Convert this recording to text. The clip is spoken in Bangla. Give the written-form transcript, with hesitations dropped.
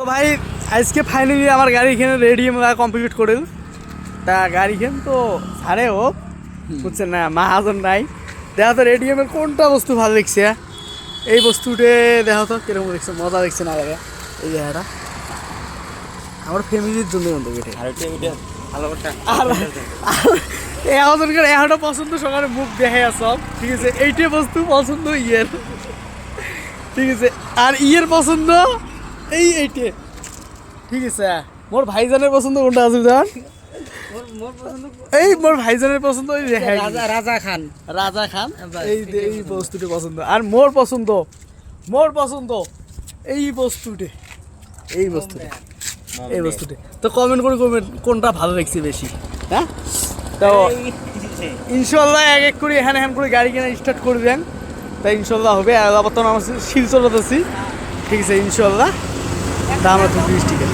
ভাই আজকে ফাইনালি আমার গাড়ি এখানে রেডি কমপ্লিট করে তা গাড়ি এখানে তো ছাড়ে ও বুঝছেন না মাহাজন নাই দেখা তো রেডিয়ামের কোনটা বস্তু ভালো দেখছে এই বস্তুটে দেখা তো কিরকম দেখছে মজা দেখছে না লাগে এই জায়গাটা আমার ফ্যামিলির জন্য এগারোটা পছন্দ সকালে মুখ দেখে সব ঠিক আছে এইটাই বস্তু পছন্দ ইয়ের ঠিক আছে আর ইয়ের পছন্দ এইটে ঠিক আছে মোর ভাইজানের পছন্দ কোনটা আছে জান এই মোর ভাইজানের পছন্দ ওই রাজা খান এই বস্তুটি পছন্দ আর মোর পছন্দ এই বস্তুটি তো কমেন্ট করে কোনটা ভালো লাগছে বেশি হ্যাঁ তো ইনশাল্লাহ এক করে এখানে করে গাড়ি কেনা স্টার্ট করে দেন তাই ইনশাল্লাহ হবে আর বর্তমানে আমার শিলচর আছি ঠিক আছে ইনশাল্লাহ তা আমরা তো 20 টাকা